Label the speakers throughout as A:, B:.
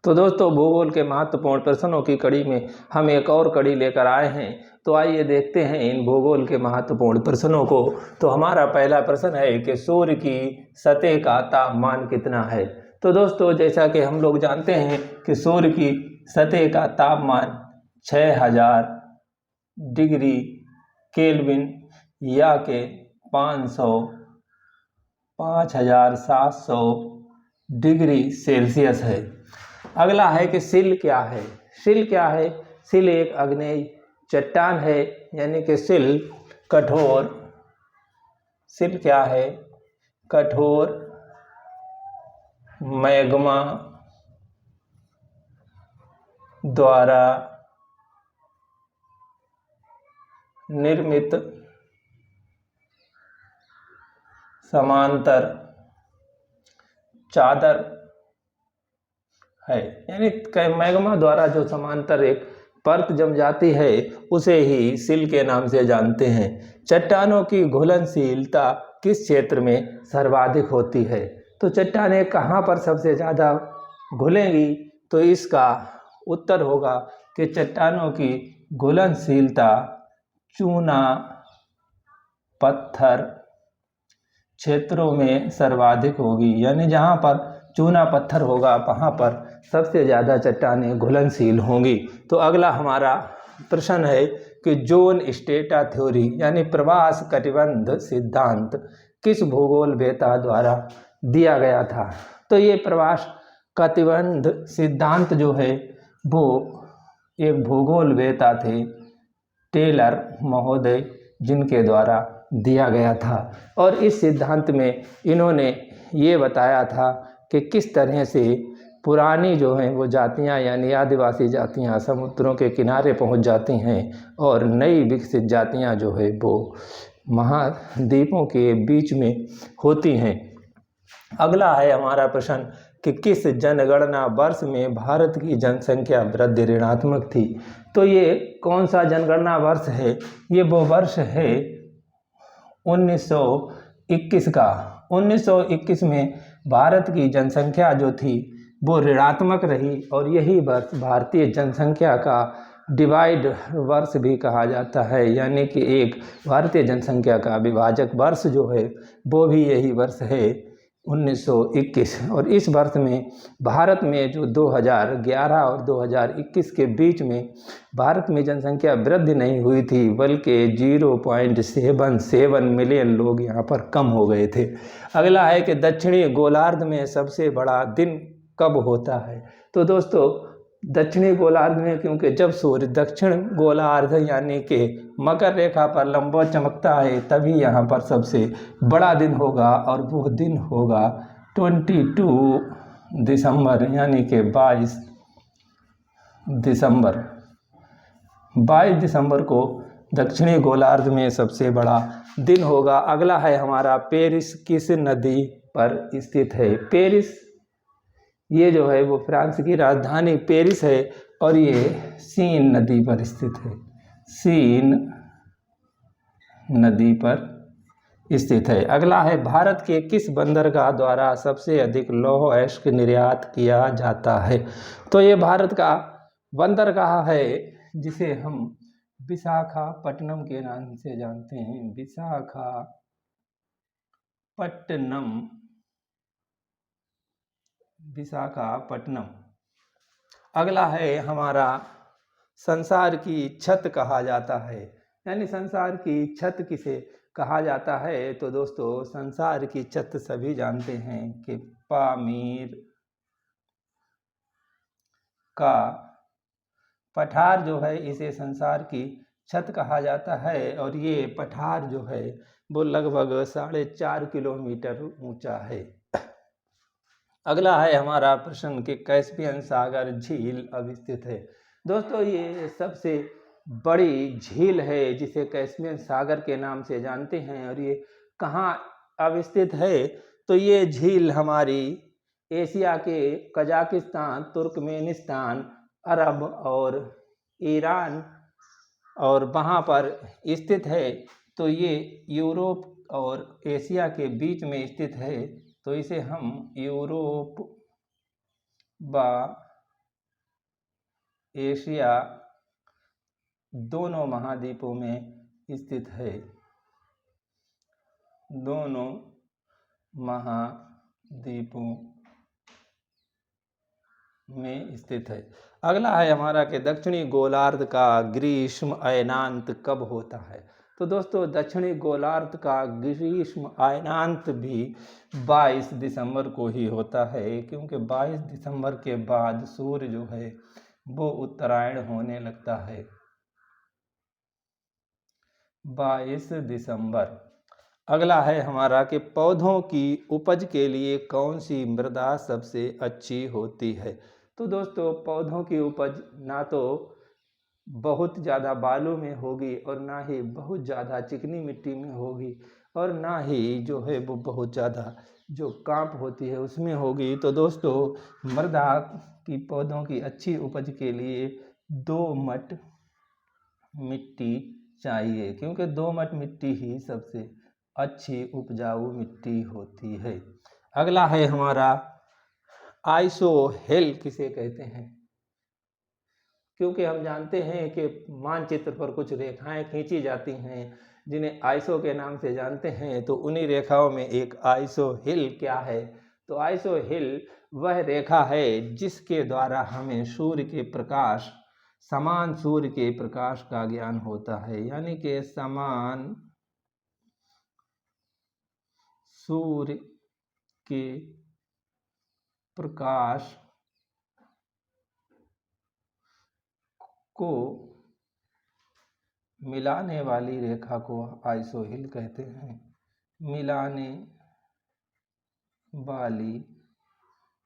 A: तो दोस्तों, भूगोल के महत्वपूर्ण प्रश्नों की कड़ी में हम एक और कड़ी लेकर आए हैं। तो आइए देखते हैं इन भूगोल के महत्वपूर्ण प्रश्नों को। तो हमारा पहला प्रश्न है कि सूर्य की सतह का तापमान कितना है। तो दोस्तों, जैसा कि हम लोग जानते हैं कि सूर्य की सतह का तापमान 6000 डिग्री केल्विन या के 5700 डिग्री सेल्सियस है। अगला है कि सिल क्या है। सिल क्या है? सिल एक आग्नेय चट्टान है, यानी कि सिल कठोर। सिल क्या है? कठोर मैग्मा द्वारा निर्मित समांतर चादर है। यानी मैग्मा द्वारा जो समांतर एक परत जम जाती है उसे ही सिल के नाम से जानते हैं। चट्टानों की घुलनशीलता किस क्षेत्र में सर्वाधिक होती है? तो चट्टानें कहाँ पर सबसे ज़्यादा घुलेंगी? तो इसका उत्तर होगा कि चट्टानों की घुलनशीलता चूना पत्थर क्षेत्रों में सर्वाधिक होगी। यानी जहाँ पर चूना पत्थर होगा वहाँ पर सबसे ज़्यादा चट्टानें घुलनशील होंगी। तो अगला हमारा प्रश्न है कि जोन स्टेटा थ्योरी यानी प्रवास कटिबंध सिद्धांत किस भूगोलवेत्ता द्वारा दिया गया था? तो ये प्रवास कटिबंध सिद्धांत जो है वो एक भूगोलवेत्ता थे, टेलर महोदय, जिनके द्वारा दिया गया था। और इस सिद्धांत में इन्होंने ये बताया था कि किस तरह से पुरानी जो हैं वो जातियां यानी आदिवासी जातियां समुद्रों के किनारे पहुंच जाती हैं और नई विकसित जातियां जो है वो महाद्वीपों के बीच में होती हैं। अगला है हमारा प्रश्न कि किस जनगणना वर्ष में भारत की जनसंख्या वृद्धि ऋणात्मक थी? तो ये कौन सा जनगणना वर्ष है? ये वो वर्ष है 1921 का। 1921 में भारत की जनसंख्या जो थी वो ऋणात्मक रही और यही वर्ष भारतीय जनसंख्या का डिवाइड वर्ष भी कहा जाता है। यानी कि एक भारतीय जनसंख्या का विभाजक वर्ष जो है वो भी यही वर्ष है 1921। और इस वर्ष में भारत में जो 2011 और 2021 के बीच में भारत में जनसंख्या वृद्धि नहीं हुई थी, बल्कि 0.77 मिलियन लोग यहाँ पर कम हो गए थे। अगला है कि दक्षिणी गोलार्ध में सबसे बड़ा दिन कब होता है? तो दोस्तों, दक्षिणी गोलार्ध में क्योंकि जब सूर्य दक्षिण गोलार्ध यानी कि मकर रेखा पर लंबवत चमकता है तभी यहाँ पर सबसे बड़ा दिन होगा और वो दिन होगा 22 दिसंबर यानी कि 22 दिसंबर को दक्षिणी गोलार्ध में सबसे बड़ा दिन होगा। अगला है हमारा पेरिस किस नदी पर स्थित है? पेरिस ये जो है वो फ्रांस की राजधानी पेरिस है और ये सीन नदी पर स्थित है। सीन नदी पर स्थित है। अगला है भारत के किस बंदरगाह द्वारा सबसे अधिक लौह अयस्क निर्यात किया जाता है? तो ये भारत का बंदरगाह है जिसे हम विशाखापट्टनम के नाम से जानते हैं। विशाखापट्टनम। अगला है हमारा संसार की छत कहा जाता है। यानी संसार की छत किसे कहा जाता है? तो दोस्तों, संसार की छत सभी जानते हैं कि पामीर का पठार जो है इसे संसार की छत कहा जाता है और ये पठार जो है वो लगभग 4.5 किलोमीटर ऊंचा है। अगला है हमारा प्रश्न कि कैस्पियन सागर झील अवस्थित है। दोस्तों, ये सबसे बड़ी झील है जिसे कैस्पियन सागर के नाम से जानते हैं और ये कहाँ अवस्थित है? तो ये झील हमारी एशिया के कजाकिस्तान, तुर्कमेनिस्तान, अरब और ईरान और वहाँ पर स्थित है। तो ये यूरोप और एशिया के बीच में स्थित है, तो इसे हम यूरोप व एशिया दोनों महाद्वीपों में स्थित है। दोनों महाद्वीपों में स्थित है। अगला है हमारा कि दक्षिणी गोलार्ध का ग्रीष्म अयनांत कब होता है। तो दोस्तों दक्षिणी गोलार्ध का ग्रीष्म अयनांत भी 22 दिसंबर को ही होता है, क्योंकि 22 दिसंबर के बाद सूर्य जो है वो उत्तरायण होने लगता है। 22 दिसंबर। अगला है हमारा कि पौधों की उपज के लिए कौन सी मृदा सबसे अच्छी होती है। तो दोस्तों पौधों की उपज ना तो बहुत ज़्यादा बालू में होगी और ना ही बहुत ज़्यादा चिकनी मिट्टी में होगी और ना ही जो है वो बहुत ज़्यादा जो कांप होती है उसमें होगी। तो दोस्तों मृदा की पौधों की अच्छी उपज के लिए दोमट मिट्टी चाहिए, क्योंकि दोमट मिट्टी ही सबसे अच्छी उपजाऊ मिट्टी होती है। अगला है हमारा आइसोहेल किसे कहते हैं। क्योंकि हम जानते हैं कि मानचित्र पर कुछ रेखाएं खींची जाती हैं जिन्हें आइसो के नाम से जानते हैं, तो उन्हीं रेखाओं में एक आइसोहिल क्या है। तो आइसोहिल वह रेखा है जिसके द्वारा हमें सूर्य के प्रकाश, समान सूर्य के प्रकाश का ज्ञान होता है, यानी कि समान सूर्य के प्रकाश को मिलाने वाली रेखा को आइसोहिल कहते हैं। मिलाने वाली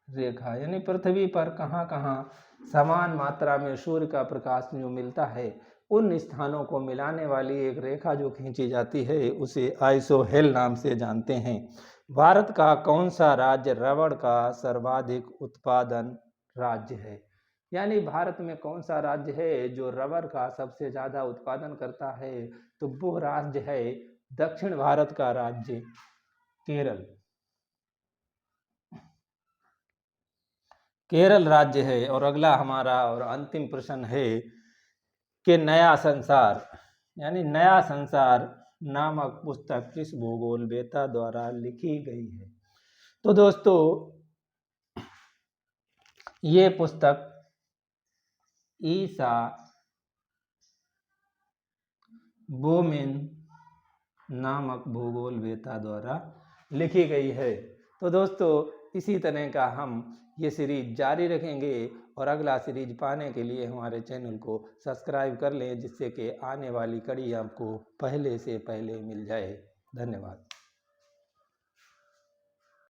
A: रेखा यानी पृथ्वी पर कहाँ कहाँ समान मात्रा में सूर्य का प्रकाश जो मिलता है उन स्थानों को मिलाने वाली एक रेखा जो खींची जाती है उसे आइसोहेल नाम से जानते हैं। भारत का कौन सा राज्य रबड़ का सर्वाधिक उत्पादन राज्य है। यानी भारत में कौन सा राज्य है जो रबर का सबसे ज़्यादा उत्पादन करता है। तो वो राज्य है दक्षिण भारत का राज्य केरल। केरल राज्य है। और अगला हमारा और अंतिम प्रश्न है कि नया संसार यानी नया संसार नामक पुस्तक किस भूगोलवेत्ता द्वारा लिखी गई है। तो दोस्तों ये पुस्तक ईसा बोमेन नामक भूगोलवेत्ता द्वारा लिखी गई है। तो दोस्तों इसी तरह का हम ये सीरीज जारी रखेंगे और अगला सीरीज पाने के लिए हमारे चैनल को सब्सक्राइब कर लें, जिससे कि आने वाली कड़ी आपको पहले से पहले मिल जाए। धन्यवाद।